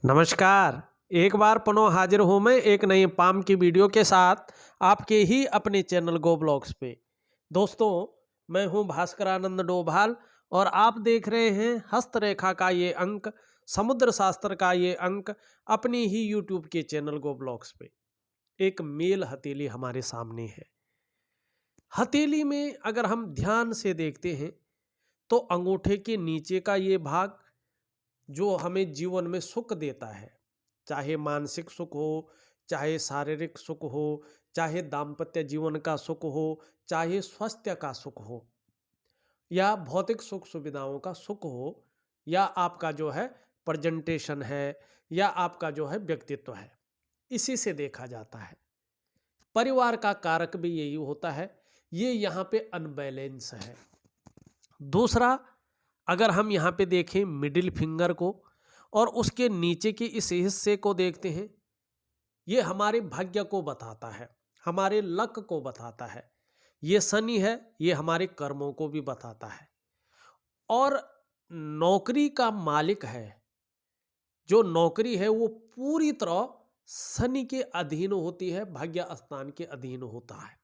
नमस्कार। एक बार पुनः हाजिर हूँ मैं एक नई पाम की वीडियो के साथ आपके ही अपने चैनल गो ब्लॉग्स पे। दोस्तों, मैं हूँ भास्करानंद डोभाल और आप देख रहे हैं हस्तरेखा का ये अंक, समुद्र शास्त्र का ये अंक अपनी ही यूट्यूब के चैनल गो ब्लॉग्स पे। एक मेल हथेली हमारे सामने है। हथेली में अगर हम ध्यान से देखते हैं तो अंगूठे के नीचे का ये भाग जो हमें जीवन में सुख देता है, चाहे मानसिक सुख हो, चाहे शारीरिक सुख हो, चाहे दाम्पत्य जीवन का सुख हो, चाहे स्वास्थ्य का सुख हो, या भौतिक सुख सुविधाओं का सुख हो, या आपका जो है प्रेजेंटेशन है, या आपका जो है व्यक्तित्व है, इसी से देखा जाता है। परिवार का कारक भी यही होता है। ये यहाँ पे अनबैलेंस है। दूसरा, अगर हम यहाँ पे देखें मिडिल फिंगर को और उसके नीचे के इस हिस्से को देखते हैं, ये हमारे भाग्य को बताता है, हमारे लक को बताता है। ये शनि है, ये हमारे कर्मों को भी बताता है। और नौकरी का मालिक है, जो नौकरी है वो पूरी तरह शनि के अधीन होती है, भाग्य स्थान के अधीन होता है।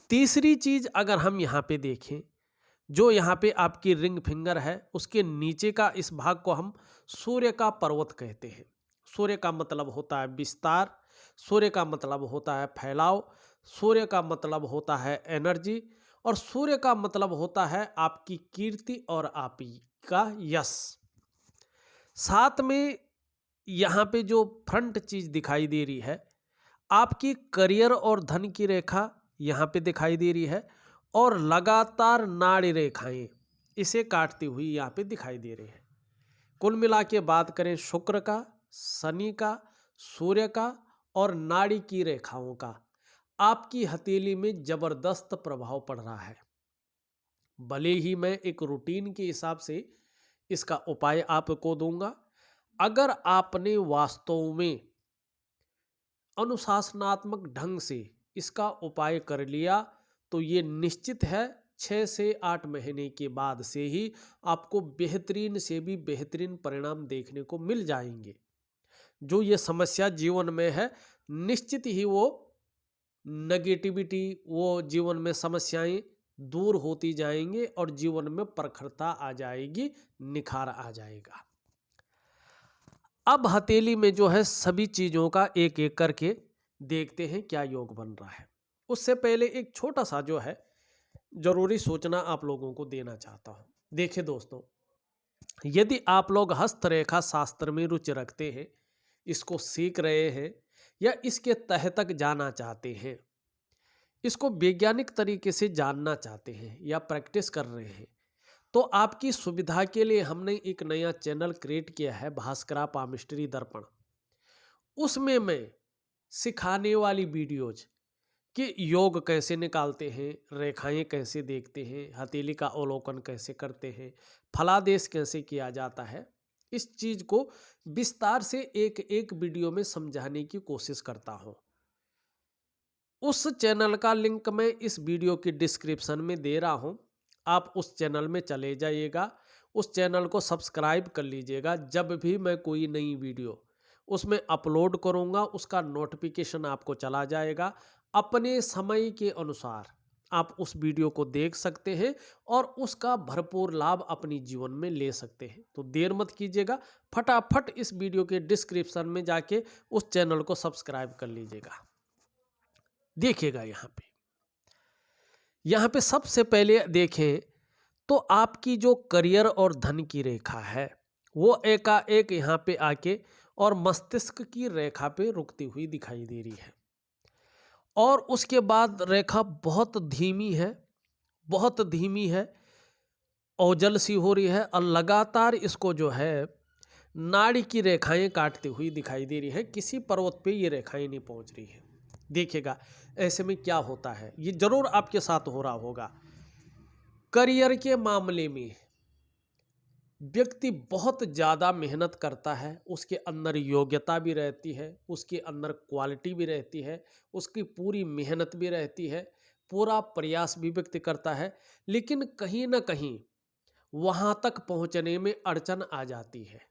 तीसरी चीज अगर हम यहाँ पे देखें, जो यहाँ पे आपकी रिंग फिंगर है, उसके नीचे का इस भाग को हम सूर्य का पर्वत कहते हैं। सूर्य का मतलब होता है विस्तार, सूर्य का मतलब होता है फैलाव, सूर्य का मतलब होता है एनर्जी, और सूर्य का मतलब होता है आपकी कीर्ति और आपका यश। साथ में यहाँ पे जो फ्रंट चीज दिखाई दे रही है, आपकी करियर और धन की रेखा यहाँ पे दिखाई दे रही है, और लगातार नाड़ी रेखाएं इसे काटती हुई यहाँ पे दिखाई दे रही है। कुल मिला के बात करें शुक्र का, शनि का, सूर्य का और नाड़ी की रेखाओं का, आपकी हथेली में जबरदस्त प्रभाव पड़ रहा है। भले ही मैं एक रूटीन के हिसाब से इसका उपाय आपको दूंगा, अगर आपने वास्तव में अनुशासनात्मक ढंग से इसका उपाय कर लिया तो ये निश्चित है 6 से 8 महीने के बाद से ही आपको बेहतरीन से भी बेहतरीन परिणाम देखने को मिल जाएंगे। जो ये समस्या जीवन में है, निश्चित ही वो नेगेटिविटी, वो जीवन में समस्याएं दूर होती जाएंगे और जीवन में प्रखरता आ जाएगी, निखार आ जाएगा। अब हथेली में जो है सभी चीजों का एक एक करके देखते हैं क्या योग बन रहा है। उससे पहले एक छोटा सा जो है जरूरी सूचना आप लोगों को देना चाहता हूं। देखिए दोस्तों, यदि आप लोग हस्तरेखा शास्त्र में रुचि रखते हैं, इसको सीख रहे हैं या इसके तह तक जाना चाहते हैं, इसको वैज्ञानिक तरीके से जानना चाहते हैं या प्रैक्टिस कर रहे हैं, तो आपकी सुविधा के लिए हमने एक नया चैनल क्रिएट किया है, भास्करा पामिस्ट्री दर्पण। उसमें मैं सिखाने वाली वीडियोज कि योग कैसे निकालते हैं, रेखाएं कैसे देखते हैं, हथेली का अवलोकन कैसे करते हैं, फलादेश कैसे किया जाता है, इस चीज को विस्तार से एक एक वीडियो में समझाने की कोशिश करता हूं। उस चैनल का लिंक मैं इस वीडियो की डिस्क्रिप्शन में दे रहा हूं। आप उस चैनल में चले जाइएगा, उस चैनल को सब्सक्राइब कर लीजिएगा। जब भी मैं कोई नई वीडियो उसमें अपलोड करूंगा, उसका नोटिफिकेशन आपको चला जाएगा। अपने समय के अनुसार आप उस वीडियो को देख सकते हैं और उसका भरपूर लाभ अपनी जीवन में ले सकते हैं। तो देर मत कीजिएगा, फटाफट इस वीडियो के डिस्क्रिप्शन में जाके उस चैनल को सब्सक्राइब कर लीजिएगा। देखिएगा यहाँ पे सबसे पहले देखें तो आपकी जो करियर और धन की रेखा है वो एकाएक यहाँ पे आके और मस्तिष्क की रेखा पे रुकती हुई दिखाई दे रही है, और उसके बाद रेखा बहुत धीमी है, बहुत धीमी है, ओझल सी हो रही है, और लगातार इसको जो है नाड़ी की रेखाएं काटती हुई दिखाई दे रही है। किसी पर्वत पे ये रेखाएं नहीं पहुंच रही है। देखिएगा ऐसे में क्या होता है, ये जरूर आपके साथ हो रहा होगा। करियर के मामले में व्यक्ति बहुत ज़्यादा मेहनत करता है, उसके अंदर योग्यता भी रहती है, उसके अंदर क्वालिटी भी रहती है, उसकी पूरी मेहनत भी रहती है, पूरा प्रयास भी व्यक्ति करता है, लेकिन कहीं ना कहीं वहाँ तक पहुँचने में अड़चन आ जाती है।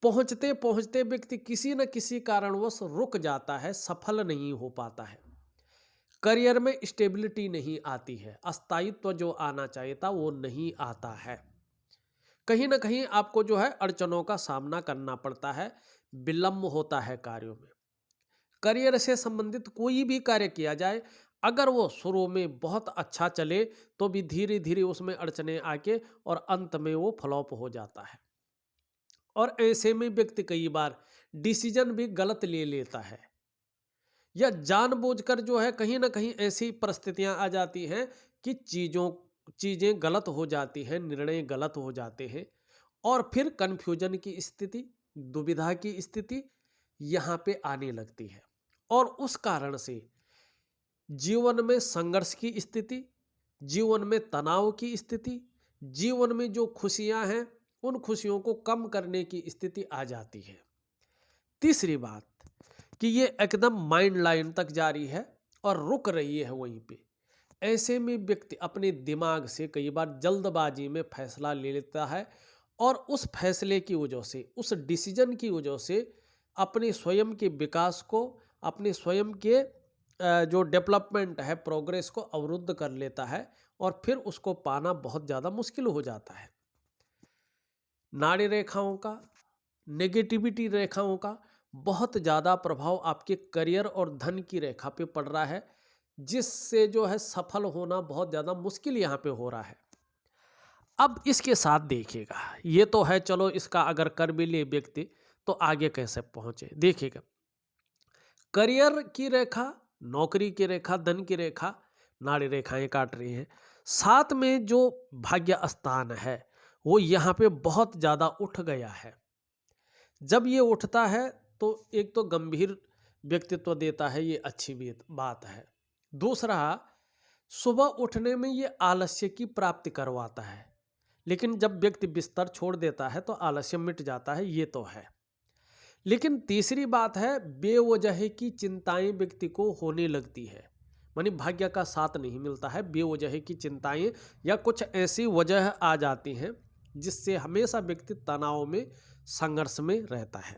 पहुंचते पहुंचते व्यक्ति किसी न किसी कारणवश रुक जाता है, सफल नहीं हो पाता है, करियर में स्टेबिलिटी नहीं आती है, स्थायित्व जो आना चाहिए था वो नहीं आता है। कहीं ना कहीं आपको जो है अड़चनों का सामना करना पड़ता है, विलंब होता है कार्यों में। करियर से संबंधित कोई भी कार्य किया जाए, अगर वो शुरू में बहुत अच्छा चले तो भी धीरे धीरे उसमें अड़चने आके और अंत में वो फ्लॉप हो जाता है। और ऐसे में व्यक्ति कई बार डिसीजन भी गलत ले लेता है, या जानबूझकर जो है कहीं ना कहीं ऐसी परिस्थितियां आ जाती हैं कि चीजें गलत हो जाती हैं, निर्णय गलत हो जाते हैं, और फिर कंफ्यूजन की स्थिति, दुविधा की स्थिति यहाँ पे आने लगती है। और उस कारण से जीवन में संघर्ष की स्थिति, जीवन में तनाव की स्थिति, जीवन में जो खुशियां हैं उन खुशियों को कम करने की स्थिति आ जाती है। तीसरी बात कि ये एकदम माइंड लाइन तक जा रही है और रुक रही है वहीं पे। ऐसे में व्यक्ति अपने दिमाग से कई बार जल्दबाजी में फैसला ले लेता है, और उस फैसले की वजह से, उस डिसीजन की वजह से अपने स्वयं के विकास को, अपने स्वयं के जो डेवलपमेंट है, प्रोग्रेस को अवरुद्ध कर लेता है, और फिर उसको पाना बहुत ज़्यादा मुश्किल हो जाता है। नाड़ी रेखाओं का, नेगेटिविटी रेखाओं का बहुत ज़्यादा प्रभाव आपके करियर और धन की रेखा पे पड़ रहा है, जिससे जो है सफल होना बहुत ज़्यादा मुश्किल यहाँ पे हो रहा है। अब इसके साथ देखिएगा, ये तो है चलो, इसका अगर कर भी ले व्यक्ति तो आगे कैसे पहुंचे। देखिएगा, करियर की रेखा, नौकरी की रेखा, धन की रेखा, नाड़ी रेखाएं काट रही हैं। साथ में जो भाग्य स्थान है वो यहाँ पे बहुत ज़्यादा उठ गया है। जब ये उठता है तो एक तो गंभीर व्यक्तित्व देता है, ये अच्छी बात है। दूसरा, सुबह उठने में ये आलस्य की प्राप्ति करवाता है, लेकिन जब व्यक्ति बिस्तर छोड़ देता है तो आलस्य मिट जाता है, ये तो है। लेकिन तीसरी बात है, बेवजह की चिंताएं व्यक्ति को होने लगती है, मानी भाग्य का साथ नहीं मिलता है, बेवजह की चिंताएं या कुछ ऐसी वजह आ जाती हैं जिससे हमेशा व्यक्ति तनाव में, संघर्ष में रहता है।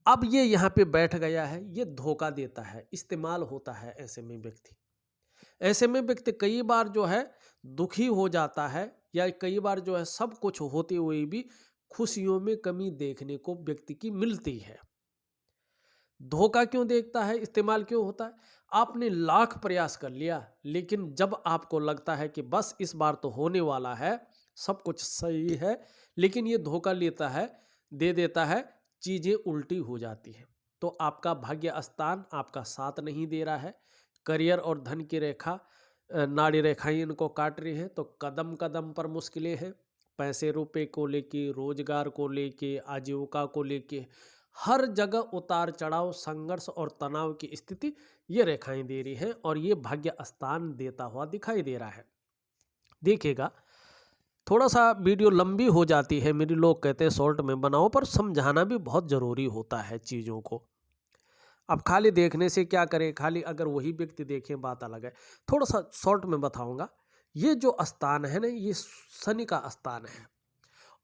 अब ये यहाँ पे बैठ गया है, ये धोखा देता है, इस्तेमाल होता है। ऐसे में व्यक्ति कई बार जो है दुखी हो जाता है, या कई बार जो है सब कुछ होते हुए भी खुशियों में कमी देखने को व्यक्ति की मिलती है। धोखा क्यों देखता है, इस्तेमाल क्यों होता है? आपने लाख प्रयास कर लिया, लेकिन जब आपको लगता है कि बस इस बार तो होने वाला है, सब कुछ सही है, लेकिन ये धोखा दे देता है, चीजें उल्टी हो जाती हैं। तो आपका भाग्य स्थान आपका साथ नहीं दे रहा है, करियर और धन की रेखा, नाड़ी रेखाएं इनको काट रही हैं, तो कदम कदम पर मुश्किलें हैं। पैसे रुपए को लेके, रोजगार को लेके, आजीविका को लेके, हर जगह उतार चढ़ाव, संघर्ष और तनाव की स्थिति ये रेखाएं दे रही हैं, और ये भाग्य स्थान देता हुआ दिखाई दे रहा है। देखिएगा, थोड़ा सा वीडियो लंबी हो जाती है मेरी, लोग कहते हैं शॉर्ट में बनाओ, पर समझाना भी बहुत ज़रूरी होता है चीज़ों को। अब खाली देखने से क्या करें, खाली अगर वही व्यक्ति देखें बात अलग है। थोड़ा सा शॉर्ट में बताऊंगा। ये जो स्थान है ना, ये शनि का स्थान है,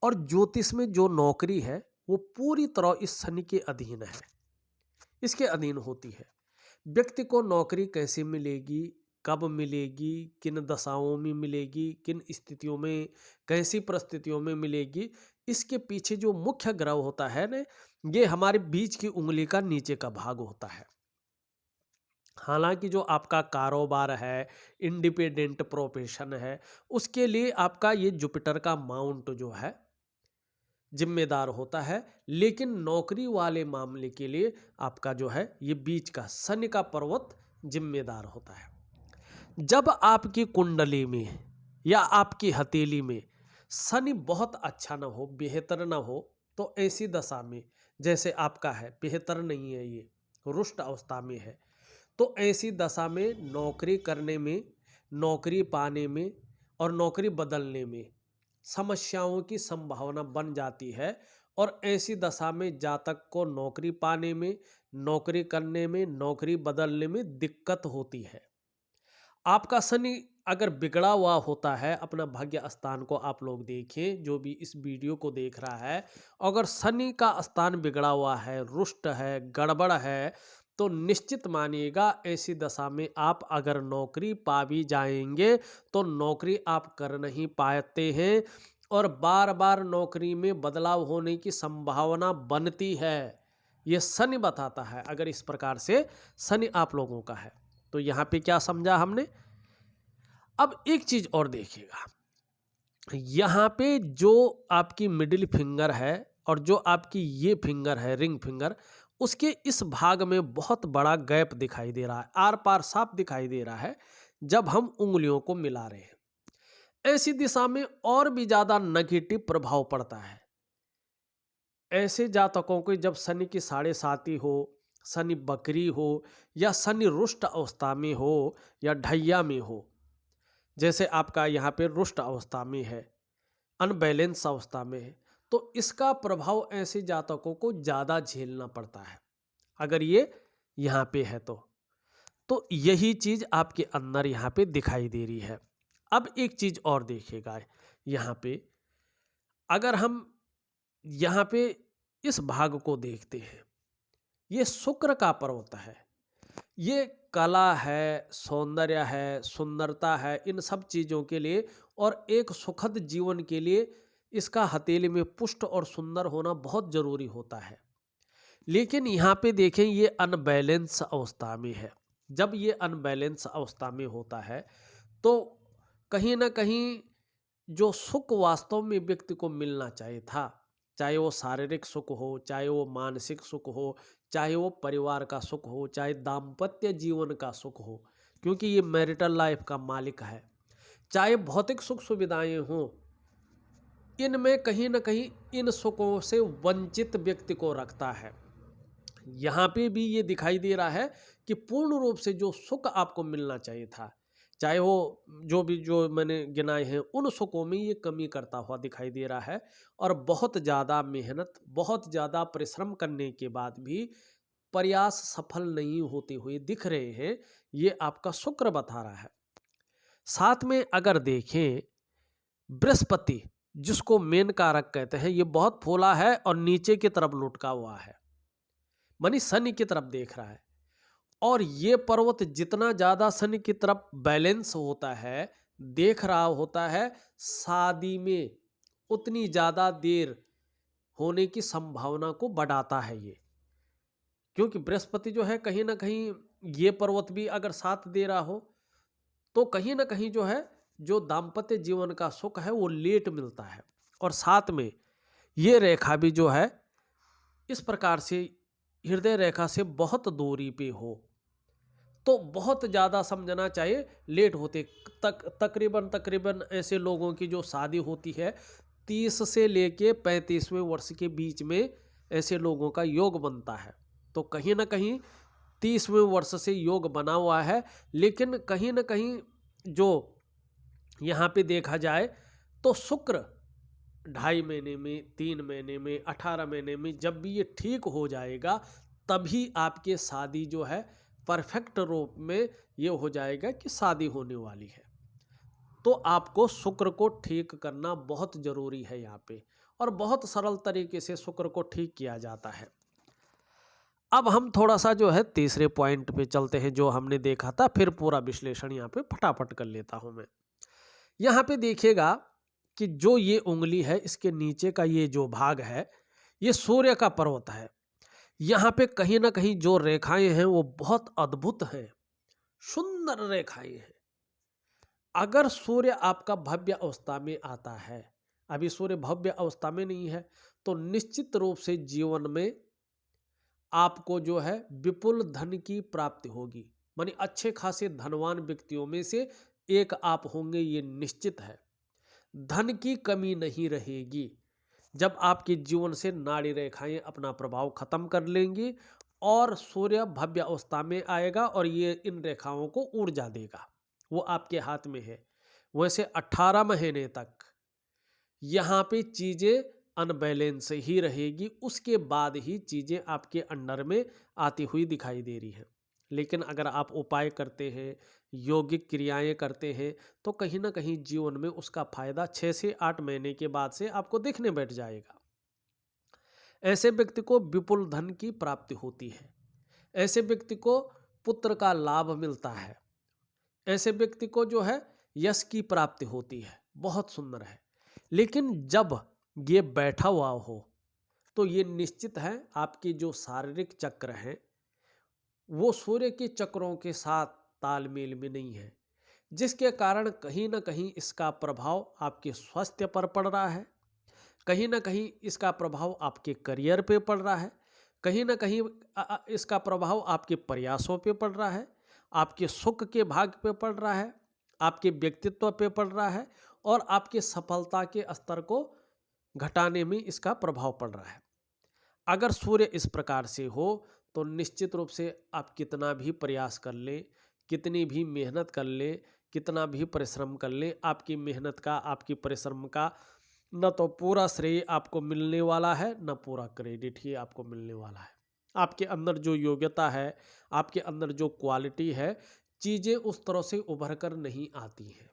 और ज्योतिष में जो नौकरी है वो पूरी तरह इस शनि के अधीन है, इसके अधीन होती है। व्यक्ति को नौकरी कैसे मिलेगी, कब मिलेगी, किन दशाओं में मिलेगी, किन स्थितियों में, कैसी परिस्थितियों में मिलेगी, इसके पीछे जो मुख्य ग्रह होता है ना, ये हमारे बीच की उंगली का नीचे का भाग होता है। हालांकि जो आपका कारोबार है, इंडिपेंडेंट प्रोफेशन है, उसके लिए आपका ये जुपिटर का माउंट जो है जिम्मेदार होता है, लेकिन नौकरी वाले मामले के लिए आपका जो है ये बीच का शनि का पर्वत जिम्मेदार होता है। जब आपकी कुंडली में या आपकी हथेली में शनि बहुत अच्छा ना हो, बेहतर ना हो, तो ऐसी दशा में, जैसे आपका है बेहतर नहीं है, ये रुष्ट अवस्था में है, तो ऐसी दशा में नौकरी करने में, नौकरी पाने में और नौकरी बदलने में समस्याओं की संभावना बन जाती है। और ऐसी दशा में जातक को नौकरी पाने में, नौकरी करने में, नौकरी बदलने में दिक्कत होती है। आपका शनि अगर बिगड़ा हुआ होता है, अपना भाग्य स्थान को आप लोग देखें, जो भी इस वीडियो को देख रहा है, अगर शनि का स्थान बिगड़ा हुआ है, रुष्ट है, गड़बड़ है, तो निश्चित मानिएगा ऐसी दशा में आप अगर नौकरी पा भी जाएंगे तो नौकरी आप कर नहीं पाते हैं और बार बार नौकरी में बदलाव होने की संभावना बनती है। ये शनि बताता है। अगर इस प्रकार से शनि आप लोगों का है तो यहाँ पे क्या समझा हमने। अब एक चीज और देखिएगा, यहाँ पे जो आपकी मिडिल फिंगर है और जो आपकी ये फिंगर है रिंग फिंगर, उसके इस भाग में बहुत बड़ा गैप दिखाई दे रहा है, आर पार साफ दिखाई दे रहा है जब हम उंगलियों को मिला रहे हैं। ऐसी दिशा में और भी ज्यादा नेगेटिव प्रभाव पड़ता है। ऐसे जातकों को जब शनि की 7.5 हो, शनि बकरी हो या शनि रुष्ट अवस्था में हो या ढैया में हो, जैसे आपका यहाँ पे रुष्ट अवस्था में है, अनबैलेंस अवस्था में है, तो इसका प्रभाव ऐसे जातकों को ज़्यादा झेलना पड़ता है अगर ये यहाँ पे है तो यही चीज़ आपके अंदर यहाँ पे दिखाई दे रही है। अब एक चीज़ और देखिएगा, यहाँ पे अगर हम यहाँ पे इस भाग को देखते हैं, ये शुक्र का पर्वत है, ये कला है, सौंदर्य है, सुंदरता है, इन सब चीज़ों के लिए और एक सुखद जीवन के लिए इसका हथेली में पुष्ट और सुंदर होना बहुत जरूरी होता है। लेकिन यहाँ पे देखें ये अनबैलेंस अवस्था में है। जब ये अनबैलेंस अवस्था में होता है तो कहीं ना कहीं जो सुख वास्तव में व्यक्ति को मिलना चाहिए था, चाहे वो शारीरिक सुख हो, चाहे वो मानसिक सुख हो, चाहे वो परिवार का सुख हो, चाहे दाम्पत्य जीवन का सुख हो, क्योंकि ये मैरिटल लाइफ का मालिक है, चाहे भौतिक सुख सुविधाएं हों, इनमें कहीं ना कहीं इन सुखों से वंचित व्यक्ति को रखता है। यहाँ पे भी ये दिखाई दे रहा है कि पूर्ण रूप से जो सुख आपको मिलना चाहिए था, चाहे वो जो मैंने गिनाए हैं, उन सुखों में ये कमी करता हुआ दिखाई दे रहा है और बहुत ज़्यादा मेहनत, बहुत ज़्यादा परिश्रम करने के बाद भी प्रयास सफल नहीं होते हुए दिख रहे हैं, ये आपका शुक्र बता रहा है। साथ में अगर देखें बृहस्पति, जिसको मेन कारक कहते हैं, ये बहुत फूला है और नीचे की तरफ लुटका हुआ है, मानी शनि की तरफ देख रहा है। और ये पर्वत जितना ज्यादा शनि की तरफ बैलेंस होता है, देख रहा होता है, शादी में उतनी ज्यादा देर होने की संभावना को बढ़ाता है ये, क्योंकि बृहस्पति जो है कहीं ना कहीं ये पर्वत भी अगर साथ दे रहा हो तो कहीं ना कहीं जो है जो दाम्पत्य जीवन का सुख है वो लेट मिलता है। और साथ में ये रेखा भी जो है इस प्रकार से हृदय रेखा से बहुत दूरी पे हो तो बहुत ज़्यादा समझना चाहिए लेट होते तकरीबन ऐसे लोगों की जो शादी होती है 30 से लेके 35वें वर्ष के बीच में ऐसे लोगों का योग बनता है। तो कहीं ना कहीं 30वें वर्ष से योग बना हुआ है, लेकिन कहीं ना कहीं जो यहाँ पे देखा जाए तो शुक्र 2.5 महीने में, 3 महीने में, 18 महीने में जब भी ये ठीक हो जाएगा तभी आपके शादी जो है परफेक्ट रूप में ये हो जाएगा कि शादी होने वाली है। तो आपको शुक्र को ठीक करना बहुत जरूरी है यहाँ पे, और बहुत सरल तरीके से शुक्र को ठीक किया जाता है। अब हम थोड़ा सा जो है तीसरे पॉइंट पे चलते हैं जो हमने देखा था, फिर पूरा विश्लेषण यहाँ पे फटाफट कर लेता हूं मैं। यहाँ पे देखिएगा कि जो ये उंगली है इसके नीचे का ये जो भाग है ये सूर्य का पर्वत है। यहाँ पे कहीं ना कहीं जो रेखाएं हैं वो बहुत अद्भुत हैं, सुंदर रेखाएं हैं। अगर सूर्य आपका भव्य अवस्था में आता है, अभी सूर्य भव्य अवस्था में नहीं है, तो निश्चित रूप से जीवन में आपको जो है विपुल धन की प्राप्ति होगी, मानी अच्छे खासे धनवान व्यक्तियों में से एक आप होंगे, ये निश्चित है। धन की कमी नहीं रहेगी जब आपके जीवन से नाड़ी रेखाएं अपना प्रभाव खत्म कर लेंगी और सूर्य भव्य अवस्था में आएगा और ये इन रेखाओं को ऊर्जा देगा, वो आपके हाथ में है। वैसे 18 महीने तक यहाँ पे चीजें अनबैलेंस ही रहेगी, उसके बाद ही चीजें आपके अंडर में आती हुई दिखाई दे रही है। लेकिन अगर आप उपाय करते हैं, यौगिक क्रियाएं करते हैं, तो कहीं ना कहीं जीवन में उसका फायदा 6 से 8 महीने के बाद से आपको दिखने बैठ जाएगा। ऐसे व्यक्ति को विपुल धन की प्राप्ति होती है। ऐसे व्यक्ति को पुत्र का लाभ मिलता है। ऐसे व्यक्ति को जो है यश की प्राप्ति होती है। बहुत सुंदर है। लेकिन जब ये बैठा हुआ हो तो ये निश्चित है आपके जो शारीरिक चक्र हैं वो सूर्य के चक्रों के साथ तालमेल में नहीं है, जिसके कारण कहीं ना कहीं इसका प्रभाव आपके स्वास्थ्य पर पड़ रहा है, कहीं ना कहीं इसका प्रभाव आपके करियर पे पड़ रहा है, कहीं ना कहीं इसका प्रभाव आपके प्रयासों पे पड़ रहा है, आपके सुख के भाग पे पड़ रहा है, आपके व्यक्तित्व पे पड़ रहा है और आपके सफलता के स्तर को घटाने में इसका प्रभाव पड़ रहा है। अगर सूर्य इस प्रकार से हो तो निश्चित रूप से आप कितना भी प्रयास कर लें, कितनी भी मेहनत कर लें, कितना भी परिश्रम कर लें, आपकी मेहनत का, आपकी परिश्रम का न तो पूरा श्रेय आपको मिलने वाला है, न पूरा क्रेडिट ही आपको मिलने वाला है। आपके अंदर जो योग्यता है, आपके अंदर जो क्वालिटी है, चीज़ें उस तरह से उभर कर नहीं आती हैं।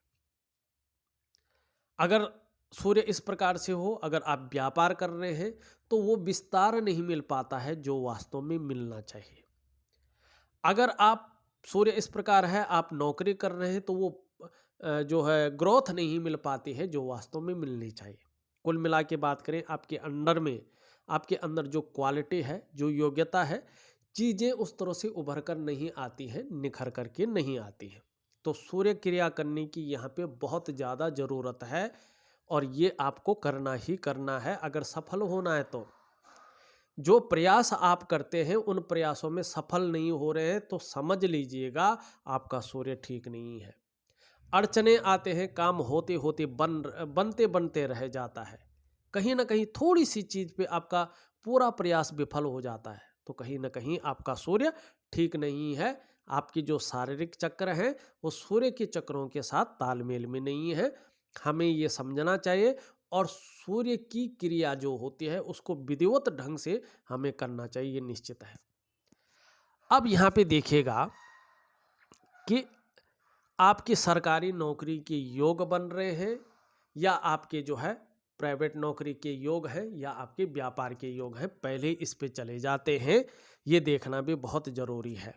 अगर सूर्य इस प्रकार से हो, अगर आप व्यापार कर रहे हैं तो वो विस्तार नहीं मिल पाता है जो वास्तव में मिलना चाहिए। अगर आप सूर्य इस प्रकार है, आप नौकरी कर रहे हैं तो वो जो है ग्रोथ नहीं मिल पाती है जो वास्तव में मिलनी चाहिए। कुल मिला के बात करें, आपके अंडर में, आपके अंदर जो क्वालिटी है, जो योग्यता है, चीज़ें उस तरह से उभर कर नहीं आती हैं, निखर करके नहीं आती हैं। तो सूर्य क्रिया करने की यहाँ पे बहुत ज़्यादा ज़रूरत है और ये आपको करना ही करना है अगर सफल होना है तो। जो प्रयास आप करते हैं उन प्रयासों में सफल नहीं हो रहे हैं तो समझ लीजिएगा आपका सूर्य ठीक नहीं है। अड़चने आते हैं, काम होते होते बनते बनते रह जाता है। कहीं ना कहीं थोड़ी सी चीज़ पे आपका पूरा प्रयास विफल हो जाता है, तो कहीं ना कहीं आपका सूर्य ठीक नहीं है। आपकी जो शारीरिक चक्र हैं वो सूर्य के चक्रों के साथ तालमेल में नहीं है। हमें ये समझना चाहिए और सूर्य की क्रिया जो होती है उसको विधिवत ढंग से हमें करना चाहिए, ये निश्चित है। अब यहाँ पे देखिएगा कि आपकी सरकारी नौकरी के योग बन रहे हैं या आपके जो है प्राइवेट नौकरी के योग हैं या आपके व्यापार के योग हैं, पहले इस पे चले जाते हैं। ये देखना भी बहुत ज़रूरी है।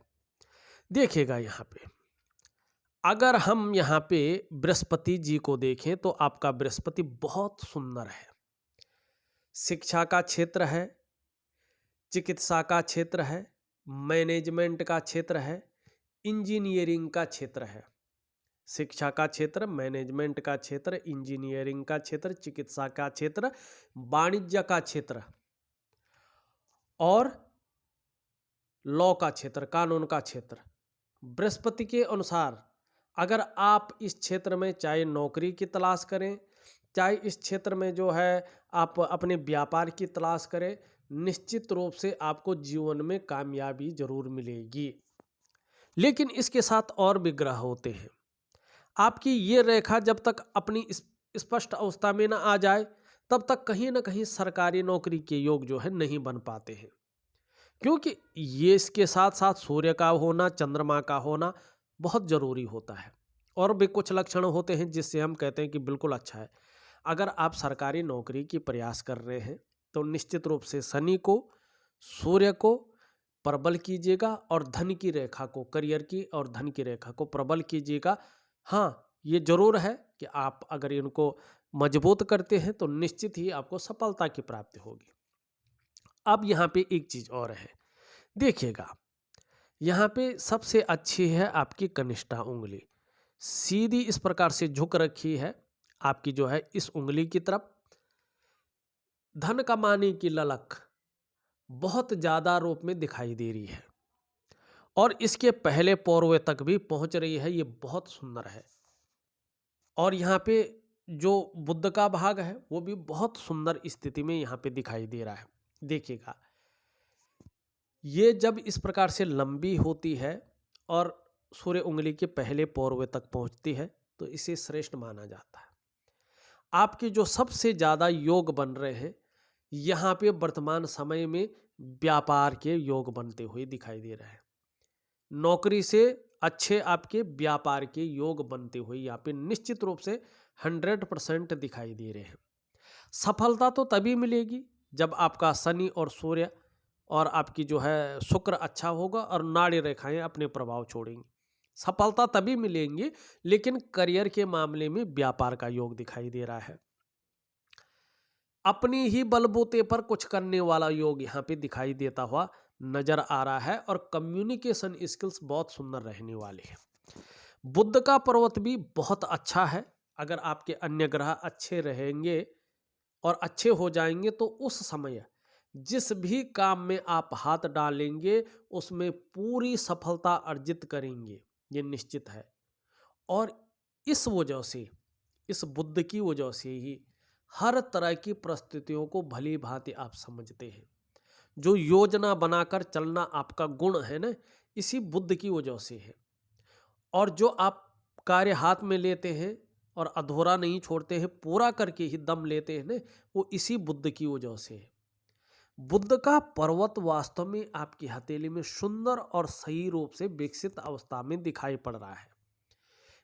देखिएगा यहाँ पे, अगर हम यहाँ पे बृहस्पति जी को देखें तो आपका बृहस्पति बहुत सुंदर है। शिक्षा का क्षेत्र है, चिकित्सा का क्षेत्र है, मैनेजमेंट का क्षेत्र है, इंजीनियरिंग का क्षेत्र है। शिक्षा का क्षेत्र, मैनेजमेंट का क्षेत्र, इंजीनियरिंग का क्षेत्र, चिकित्सा का क्षेत्र, वाणिज्य का क्षेत्र और लॉ का क्षेत्र, कानून का क्षेत्र। बृहस्पति के अनुसार अगर आप इस क्षेत्र में चाहे नौकरी की तलाश करें, चाहे इस क्षेत्र में जो है आप अपने व्यापार की तलाश करें, निश्चित रूप से आपको जीवन में कामयाबी जरूर मिलेगी। लेकिन इसके साथ और भी ग्रह होते हैं। आपकी ये रेखा जब तक अपनी स्पष्ट अवस्था में ना आ जाए तब तक कहीं ना कहीं सरकारी नौकरी के योग जो है नहीं बन पाते हैं, क्योंकि ये इसके साथ साथ सूर्य का होना, चंद्रमा का होना बहुत ज़रूरी होता है। और भी कुछ लक्षण होते हैं जिससे हम कहते हैं कि बिल्कुल अच्छा है। अगर आप सरकारी नौकरी की प्रयास कर रहे हैं तो निश्चित रूप से शनि को, सूर्य को प्रबल कीजिएगा और धन की रेखा को, करियर की और धन की रेखा को प्रबल कीजिएगा। हाँ, ये जरूर है कि आप अगर इनको मजबूत करते हैं तो निश्चित ही आपको सफलता की प्राप्ति होगी। अब यहाँ पे एक चीज़ और है, देखिएगा यहाँ पे सबसे अच्छी है आपकी कनिष्ठा उंगली, सीधी इस प्रकार से झुक रखी है आपकी जो है इस उंगली की तरफ। धन कमाने की ललक बहुत ज़्यादा रूप में दिखाई दे रही है और इसके पहले पौरवे तक भी पहुंच रही है। ये बहुत सुंदर है। और यहाँ पे जो बुध का भाग है वो भी बहुत सुंदर स्थिति में यहाँ पे दिखाई दे रहा है। देखिएगा, ये जब इस प्रकार से लंबी होती है और सूर्य उंगली के पहले पौरवे तक पहुँचती है तो इसे श्रेष्ठ माना जाता है। आपके जो सबसे ज़्यादा योग बन रहे हैं यहाँ पे वर्तमान समय में व्यापार के योग बनते हुए दिखाई दे रहे हैं। नौकरी से अच्छे आपके व्यापार के योग बनते हुए यहाँ पे निश्चित रूप से 100% दिखाई दे रहे हैं। सफलता तो तभी मिलेगी जब आपका शनि और सूर्य और आपकी जो है शुक्र अच्छा होगा और नाड़ी रेखाएं अपने प्रभाव छोड़ेंगी। सफलता तभी मिलेंगी, लेकिन करियर के मामले में व्यापार का योग दिखाई दे रहा है। अपनी ही बलबूते पर कुछ करने वाला योग यहाँ पे दिखाई देता हुआ नजर आ रहा है और कम्युनिकेशन स्किल्स बहुत सुंदर रहने वाले हैं। बुध का पर्वत भी बहुत अच्छा है। अगर आपके अन्य ग्रह अच्छे रहेंगे और अच्छे हो जाएंगे तो उस समय जिस भी काम में आप हाथ डालेंगे उसमें पूरी सफलता अर्जित करेंगे, ये निश्चित है। और इस वजह से, इस बुध की वजह से ही हर तरह की परिस्थितियों को भली भांति आप समझते हैं। जो योजना बनाकर चलना आपका गुण है ना, इसी बुध की वजह से है। और जो आप कार्य हाथ में लेते हैं और अधूरा नहीं छोड़ते हैं, पूरा करके ही दम लेते हैं ना, वो इसी बुध की वजह से है। बुध का पर्वत वास्तव में आपकी हथेली में सुंदर और सही रूप से विकसित अवस्था में दिखाई पड़ रहा है।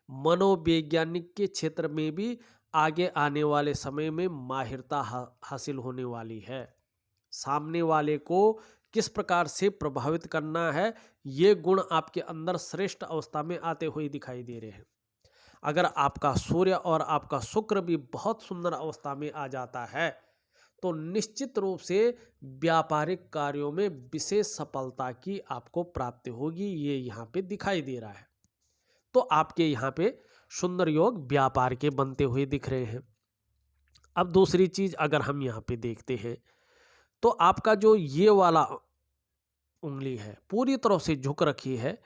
मनोवैज्ञानिक के क्षेत्र में भी आगे आने वाले समय में माहिरता हासिल होने वाली है। सामने वाले को किस प्रकार से प्रभावित करना है, ये गुण आपके अंदर श्रेष्ठ अवस्था में आते हुए दिखाई दे रहे हैं। अगर आपका सूर्य और आपका शुक्र भी बहुत सुंदर अवस्था में आ जाता है तो निश्चित रूप से व्यापारिक कार्यों में विशेष सफलता की आपको प्राप्ति होगी, ये यहाँ पे दिखाई दे रहा है। तो आपके यहाँ पे सुंदर योग व्यापार के बनते हुए दिख रहे हैं। अब दूसरी चीज अगर हम यहाँ पे देखते हैं तो आपका जो ये वाला उंगली है पूरी तरह से झुक रखी है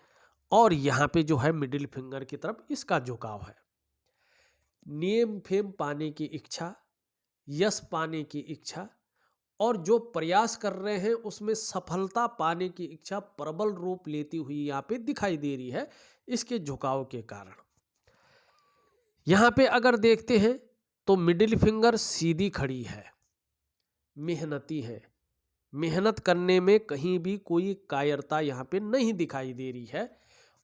और यहाँ पे जो है मिडिल फिंगर की तरफ इसका झुकाव है। नियम फेम पाने की इच्छा, यश पाने की इच्छा और जो प्रयास कर रहे हैं उसमें सफलता पाने की इच्छा प्रबल रूप लेती हुई यहाँ पे दिखाई दे रही है इसके झुकाव के कारण। यहाँ पे अगर देखते हैं तो मिडिल फिंगर सीधी खड़ी है, मेहनती है, मेहनत करने में कहीं भी कोई कायरता यहाँ पे नहीं दिखाई दे रही है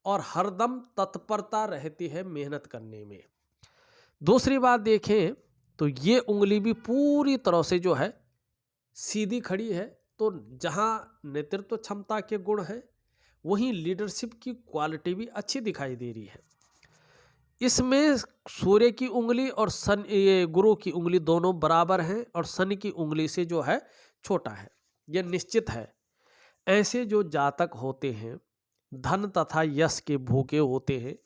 और हरदम तत्परता रहती है मेहनत करने में। दूसरी बात देखें तो ये उंगली भी पूरी तरह से जो है सीधी खड़ी है, तो जहाँ नेतृत्व क्षमता के गुण हैं वहीं लीडरशिप की क्वालिटी भी अच्छी दिखाई दे रही है। इसमें सूर्य की उंगली और ये गुरु की उंगली दोनों बराबर हैं और शनि की उंगली से जो है छोटा है, यह निश्चित है। ऐसे जो जातक होते हैं धन तथा यश के भूखे होते हैं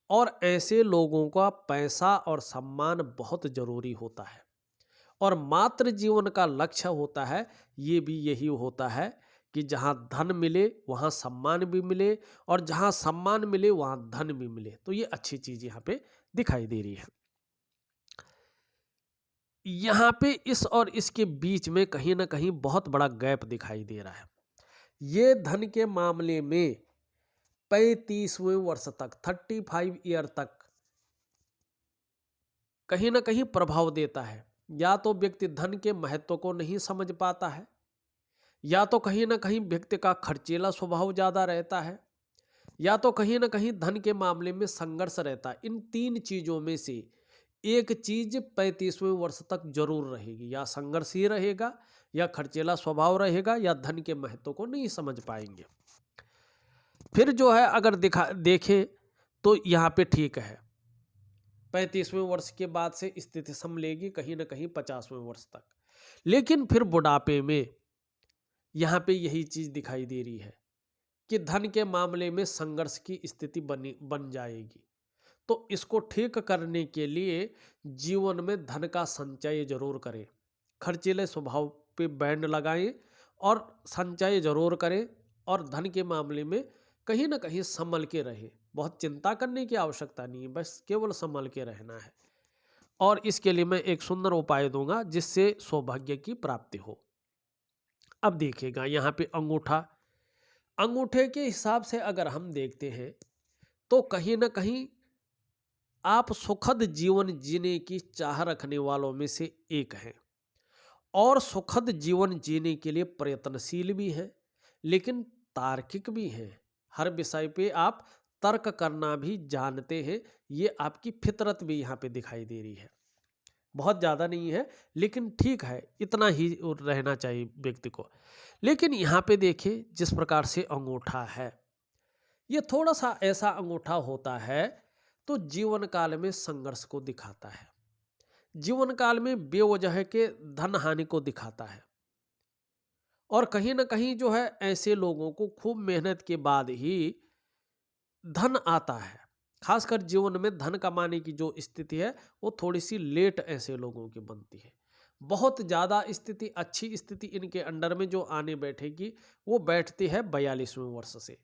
और ऐसे लोगों का पैसा और सम्मान बहुत जरूरी होता है और मात्र जीवन का लक्ष्य होता है, ये भी यही होता है कि जहाँ धन मिले वहाँ सम्मान भी मिले और जहाँ सम्मान मिले वहाँ धन भी मिले। तो ये अच्छी चीज यहाँ पे दिखाई दे रही है। यहाँ पे इस और इसके बीच में कहीं ना कहीं बहुत बड़ा गैप दिखाई दे रहा है। ये धन के मामले में 35वें वर्ष तक 35 ईयर तक कहीं ना कहीं प्रभाव देता है। या तो व्यक्ति धन के महत्व को नहीं समझ पाता है, या तो कहीं ना कहीं व्यक्ति का खर्चीला स्वभाव ज़्यादा रहता है, या तो कहीं ना कहीं धन के मामले में संघर्ष रहता है। इन तीन चीज़ों में से एक चीज 35वें वर्ष तक जरूर रहेगी, या संघर्ष ही रहेगा, या खर्चीला स्वभाव रहेगा, या धन के महत्व को नहीं समझ पाएंगे। फिर जो है अगर देखें तो यहाँ पे ठीक है, 35वें वर्ष के बाद से स्थिति संभलेगी कहीं ना कहीं 50वें वर्ष तक। लेकिन फिर बुढ़ापे में यहाँ पे यही चीज दिखाई दे रही है कि धन के मामले में संघर्ष की स्थिति बन जाएगी। तो इसको ठीक करने के लिए जीवन में धन का संचय जरूर करें, खर्चीले स्वभाव पे बैंड लगाएं और संचय जरूर करें और धन के मामले में कहीं ना कहीं संभल के रहें। बहुत चिंता करने की आवश्यकता नहीं है, बस केवल संभल के रहना है। और इसके लिए मैं एक सुंदर उपाय दूंगा जिससे सौभाग्य की प्राप्ति हो। अब देखिएगा यहाँ पे अंगूठा, अंगूठे के हिसाब से अगर हम देखते हैं तो कहीं ना कहीं आप सुखद जीवन जीने की चाह रखने वालों में से एक हैं और सुखद जीवन जीने के लिए प्रयत्नशील भी हैं, लेकिन तार्किक भी हैं। हर विषय पे आप तर्क करना भी जानते हैं। ये आपकी फितरत भी यहाँ पे दिखाई दे रही है। बहुत ज़्यादा नहीं है, लेकिन ठीक है, इतना ही रहना चाहिए व्यक्ति को। लेकिन यहाँ पे देखिए जिस प्रकार से अंगूठा है, ये थोड़ा सा ऐसा अंगूठा होता है तो जीवन काल में संघर्ष को दिखाता है, जीवन काल में बेवजह के धन हानि को दिखाता है। और कहीं ना कहीं जो है ऐसे लोगों को खूब मेहनत के बाद ही धन आता है। खासकर जीवन में धन कमाने की जो स्थिति है वो थोड़ी सी लेट ऐसे लोगों की बनती है। बहुत ज़्यादा स्थिति, अच्छी स्थिति इनके अंडर में जो आने बैठेगी वो बैठती है 42वें वर्ष से,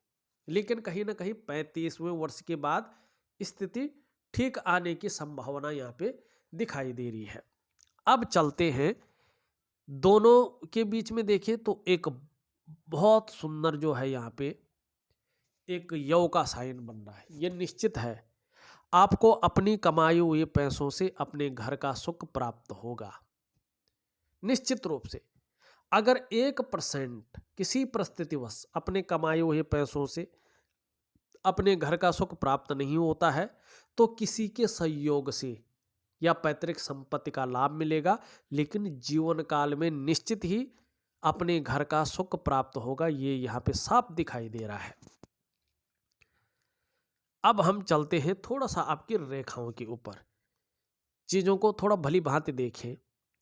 लेकिन कहीं ना कहीं 35वें वर्ष के बाद स्थिति ठीक आने की संभावना यहाँ पे दिखाई दे रही है। अब चलते हैं दोनों के बीच में, देखें तो एक बहुत सुंदर जो है यहाँ पे एक यव का साइन बन रहा है। ये निश्चित है आपको अपनी कमाई हुए पैसों से अपने घर का सुख प्राप्त होगा। निश्चित रूप से अगर 1% किसी परिस्थितिवश अपने कमाए हुए पैसों से अपने घर का सुख प्राप्त नहीं होता है तो किसी के सहयोग से या पैतृक संपत्ति का लाभ मिलेगा, लेकिन जीवन काल में निश्चित ही अपने घर का सुख प्राप्त होगा। ये यहाँ पे साफ दिखाई दे रहा है। अब हम चलते हैं थोड़ा सा आपकी रेखाओं के ऊपर, चीज़ों को थोड़ा भली भांति देखें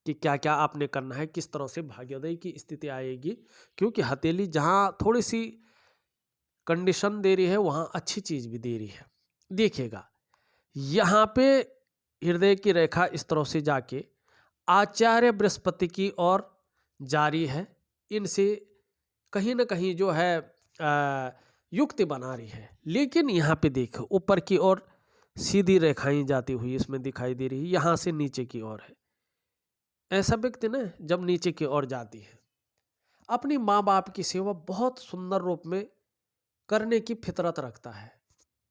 कि क्या क्या आपने करना है, किस तरह से भाग्योदय की स्थिति आएगी। क्योंकि हथेली जहाँ थोड़ी सी कंडीशन दे रही है वहाँ अच्छी चीज़ भी दे रही है। देखिएगा यहाँ पे हृदय की रेखा इस तरह से जाके आचार्य बृहस्पति की ओर जारी है। इनसे कहीं ना कहीं जो है युक्ति बना रही है। लेकिन यहाँ पे देखो ऊपर की ओर सीधी रेखाएं जाती हुई इसमें दिखाई दे रही है, यहाँ से नीचे की ओर है। ऐसा व्यक्ति ना जब नीचे की ओर जाती है अपनी माँ बाप की सेवा बहुत सुंदर रूप में करने की फितरत रखता है,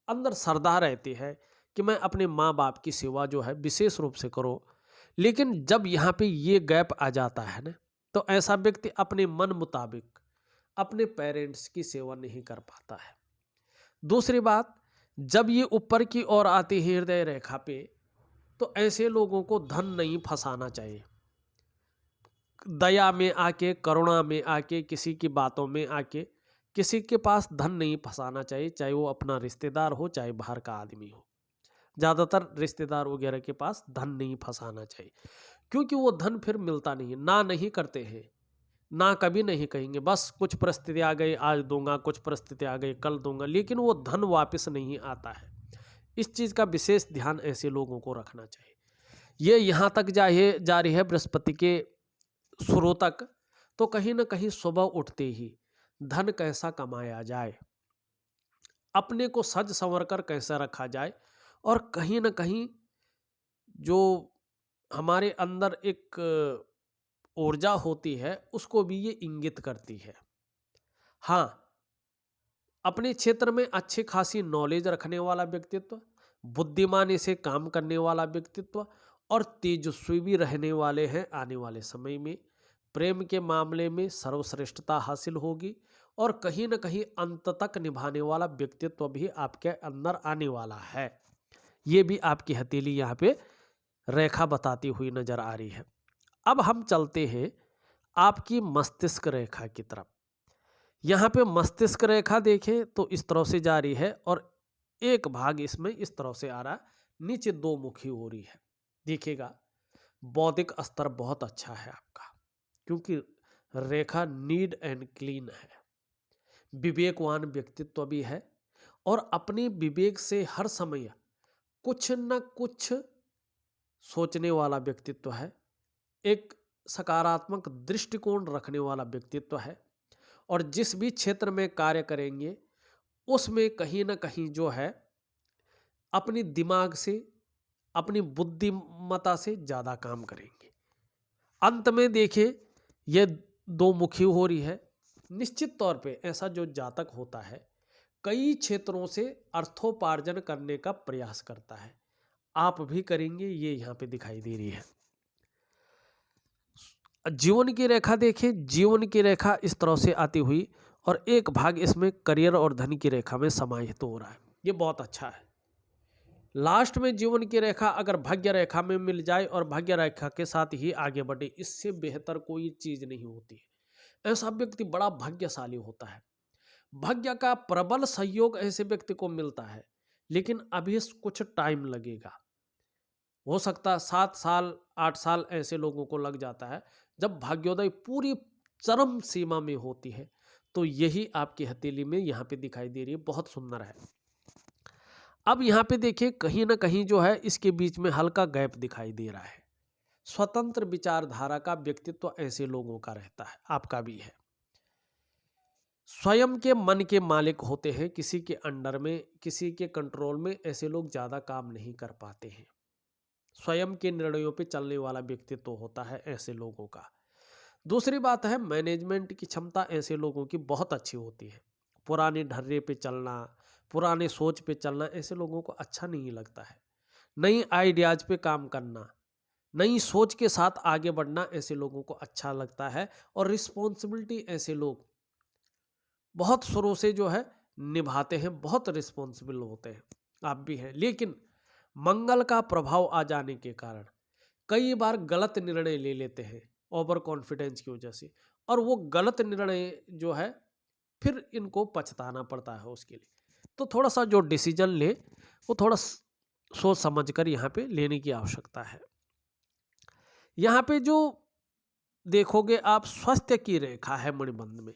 अंदर श्रद्धा रहती है कि मैं अपने माँ बाप की सेवा जो है विशेष रूप से करो। लेकिन जब यहाँ पे ये गैप आ जाता है ना तो ऐसा व्यक्ति अपने मन मुताबिक अपने पेरेंट्स की सेवा नहीं कर पाता है। दूसरी बात, जब ये ऊपर की ओर आती है हृदय रेखा पे तो ऐसे लोगों को धन नहीं फंसाना चाहिए। दया में आके, करुणा में आके, किसी की बातों में आके किसी के पास धन नहीं फंसाना चाहिए, चाहे वो अपना रिश्तेदार हो चाहे बाहर का आदमी हो। ज़्यादातर रिश्तेदार वगैरह के पास धन नहीं फंसाना चाहिए, क्योंकि वो धन फिर मिलता नहीं है। ना नहीं करते हैं, ना कभी नहीं कहेंगे, बस कुछ परिस्थिति आ गई आज दूंगा, कुछ परिस्थिति आ गई कल दूंगा, लेकिन वो धन वापस नहीं आता है। इस चीज़ का विशेष ध्यान ऐसे लोगों को रखना चाहिए। ये यहाँ तक जारी है बृहस्पति के शुरू तक, तो कहीं ना कहीं सुबह उठते ही धन कैसा कमाया जाए, अपने को सज संवर कर कैसा रखा जाए, और कहीं ना कहीं जो हमारे अंदर एक ऊर्जा होती है उसको भी ये इंगित करती है। हाँ, अपने क्षेत्र में अच्छी खासी नॉलेज रखने वाला व्यक्तित्व, बुद्धिमानी से काम करने वाला व्यक्तित्व और तेजस्वी भी रहने वाले हैं। आने वाले समय में प्रेम के मामले में सर्वश्रेष्ठता हासिल होगी और कहीं ना कहीं अंत तक निभाने वाला व्यक्तित्व भी आपके अंदर आने वाला है। ये भी आपकी हथेली यहाँ पे रेखा बताती हुई नजर आ रही है। अब हम चलते हैं आपकी मस्तिष्क रेखा की तरफ। यहाँ पे मस्तिष्क रेखा देखें तो इस तरह से जा रही है और एक भाग इसमें इस तरह से आ रहा है, नीचे दो मुखी हो रही है। देखिएगा बौद्धिक स्तर बहुत अच्छा है आपका, क्योंकि रेखा नीट एंड क्लीन है। विवेकवान व्यक्तित्व भी है और अपने विवेक से हर समय कुछ न कुछ सोचने वाला व्यक्तित्व है। एक सकारात्मक दृष्टिकोण रखने वाला व्यक्तित्व है और जिस भी क्षेत्र में कार्य करेंगे उसमें कहीं ना कहीं जो है अपनी दिमाग से, अपनी बुद्धिमत्ता से ज़्यादा काम करेंगे। अंत में देखिए ये दो मुखी हो रही है। निश्चित तौर पे ऐसा जो जातक होता है कई क्षेत्रों से अर्थोपार्जन करने का प्रयास करता है। आप भी करेंगे, ये यहाँ पे दिखाई दे रही है। जीवन की रेखा देखें, जीवन की रेखा इस तरह से आती हुई और एक भाग इसमें करियर और धन की रेखा में समाहित हो रहा है। ये बहुत अच्छा है। लास्ट में जीवन की रेखा अगर भाग्य रेखा में मिल जाए और भाग्य रेखा के साथ ही आगे बढ़े, इससे बेहतर कोई चीज नहीं होती है। ऐसा व्यक्ति बड़ा भाग्यशाली होता है। भाग्य का प्रबल सहयोग ऐसे व्यक्ति को मिलता है, लेकिन अभी कुछ टाइम लगेगा। हो सकता है 7 साल 8 साल ऐसे लोगों को लग जाता है। जब भाग्योदय पूरी चरम सीमा में होती है तो यही आपकी हथेली में यहाँ पे दिखाई दे रही है। बहुत सुंदर है। अब यहाँ पे देखिए कहीं ना कहीं जो है इसके बीच में हल्का गैप दिखाई दे रहा है। स्वतंत्र विचारधारा का व्यक्तित्व ऐसे लोगों का रहता है, आपका भी है। स्वयं के मन के मालिक होते हैं, किसी के अंडर में, किसी के कंट्रोल में ऐसे लोग ज्यादा काम नहीं कर पाते हैं। स्वयं के निर्णयों पे चलने वाला व्यक्तित्व होता है ऐसे लोगों का। दूसरी बात है, मैनेजमेंट की क्षमता ऐसे लोगों की बहुत अच्छी होती है। पुराने ढर्रे पे चलना, पुराने सोच पे चलना ऐसे लोगों को अच्छा नहीं लगता है। नई आइडियाज पे काम करना, नई सोच के साथ आगे बढ़ना ऐसे लोगों को अच्छा लगता है। और रिस्पॉन्सिबिलिटी ऐसे लोग बहुत शुरू से जो है निभाते हैं, बहुत रिस्पॉन्सिबल होते हैं। आप भी हैं, लेकिन मंगल का प्रभाव आ जाने के कारण कई बार गलत निर्णय ले लेते हैं ओवर कॉन्फिडेंस की वजह से, और वो गलत निर्णय जो है फिर इनको पछताना पड़ता है उसके लिए। तो थोड़ा सा जो डिसीजन ले वो थोड़ा सोच समझ कर यहाँ पे लेने की आवश्यकता है। यहाँ पे जो देखोगे आप, स्वास्थ्य की रेखा है मणिबंध में,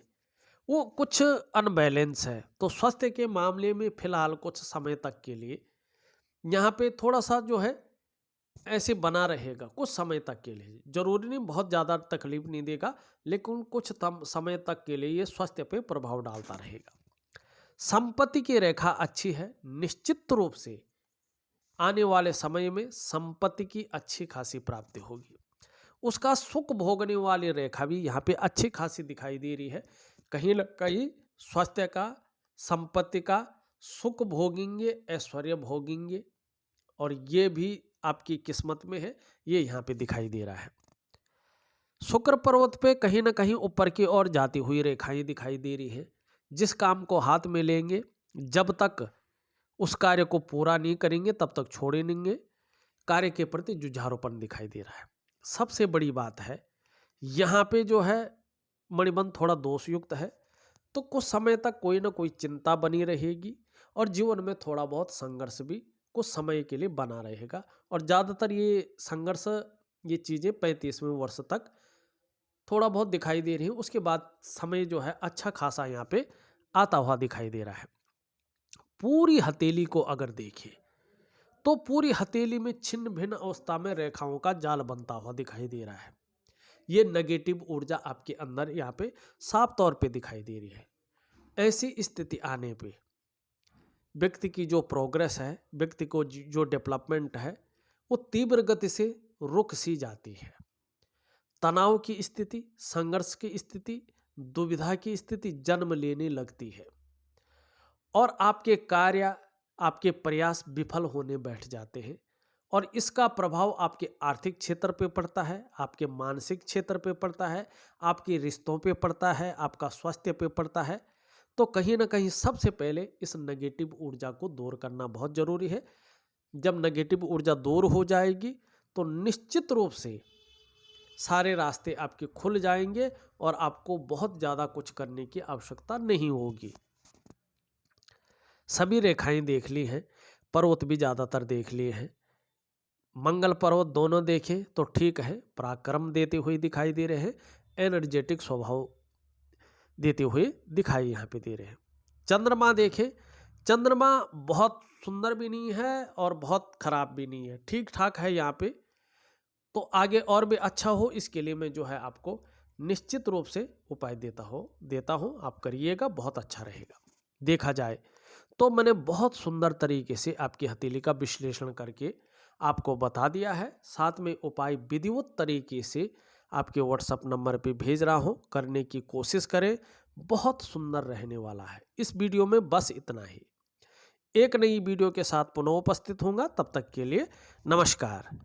वो कुछ अनबैलेंस है। तो स्वास्थ्य के मामले में फिलहाल कुछ समय तक के लिए यहाँ पे थोड़ा सा जो है ऐसे बना रहेगा कुछ समय तक के लिए। जरूरी नहीं बहुत ज़्यादा तकलीफ नहीं देगा, लेकिन कुछ समय तक के लिए ये स्वास्थ्य पे प्रभाव डालता रहेगा। संपत्ति की रेखा अच्छी है। निश्चित रूप से आने वाले समय में संपत्ति की अच्छी खासी प्राप्ति होगी। उसका सुख भोगने वाली रेखा भी यहाँ पे अच्छी खासी दिखाई दे रही है। कहीं न कहीं स्वास्थ्य का, संपत्ति का सुख भोगेंगे, ऐश्वर्य भोगेंगे, और ये भी आपकी किस्मत में है, ये यहाँ पे दिखाई दे रहा है। शुक्र पर्वत पे कहीं ना कहीं ऊपर की ओर जाती हुई रेखाएं दिखाई दे रही है। जिस काम को हाथ में लेंगे, जब तक उस कार्य को पूरा नहीं करेंगे तब तक छोड़ेंगे। कार्य के प्रति जुझारूपन दिखाई दे रहा है। सबसे बड़ी बात है यहाँ पे जो है मणिबंध थोड़ा दोषयुक्त है, तो कुछ समय तक कोई ना कोई चिंता बनी रहेगी और जीवन में थोड़ा बहुत संघर्ष भी कुछ समय के लिए बना रहेगा। और ज़्यादातर ये संघर्ष, ये चीज़ें 35वें वर्ष तक थोड़ा बहुत दिखाई दे रही है। उसके बाद समय जो है अच्छा खासा यहाँ पे आता हुआ दिखाई दे रहा है। पूरी हथेली को अगर देखें तो पूरी हथेली में छिन्न भिन्न अवस्था में रेखाओं का जाल बनता हुआ दिखाई दे रहा है। ये नेगेटिव ऊर्जा आपके अंदर यहाँ पे साफ तौर पे दिखाई दे रही है। ऐसी स्थिति आने पे व्यक्ति की जो प्रोग्रेस है, व्यक्ति को जो डेवलपमेंट है, वो तीव्र गति से रुक सी जाती है। तनाव की स्थिति, संघर्ष की स्थिति, दुविधा की स्थिति जन्म लेने लगती है और आपके कार्य, आपके प्रयास विफल होने बैठ जाते हैं। और इसका प्रभाव आपके आर्थिक क्षेत्र पे पड़ता है, आपके मानसिक क्षेत्र पे पड़ता है, आपके रिश्तों पे पड़ता है, आपका स्वास्थ्य पे पड़ता है। तो कहीं ना कहीं सबसे पहले इस नेगेटिव ऊर्जा को दूर करना बहुत जरूरी है। जब नेगेटिव ऊर्जा दूर हो जाएगी तो निश्चित रूप से सारे रास्ते आपके खुल जाएंगे और आपको बहुत ज़्यादा कुछ करने की आवश्यकता नहीं होगी। सभी रेखाएं देख ली हैं, पर्वत भी ज़्यादातर देख लिए हैं। मंगल पर्वत दोनों देखें तो ठीक है, पराक्रम देते हुए दिखाई दे रहे हैं, एनर्जेटिक स्वभाव देते हुए दिखाई यहाँ पे दे रहे हैं। चंद्रमा देखें, चंद्रमा बहुत सुंदर भी नहीं है और बहुत खराब भी नहीं है, ठीक ठाक है यहाँ पे। तो आगे और भी अच्छा हो इसके लिए मैं जो है आपको निश्चित रूप से उपाय देता हूँ, आप करिएगा, बहुत अच्छा रहेगा। देखा जाए तो मैंने बहुत सुंदर तरीके से आपकी हथेली का विश्लेषण करके आपको बता दिया है। साथ में उपाय विधिवत तरीके से आपके व्हाट्सएप नंबर पे भेज रहा हूँ, करने की कोशिश करें, बहुत सुंदर रहने वाला है। इस वीडियो में बस इतना ही। एक नई वीडियो के साथ पुनः उपस्थित होऊंगा, तब तक के लिए नमस्कार।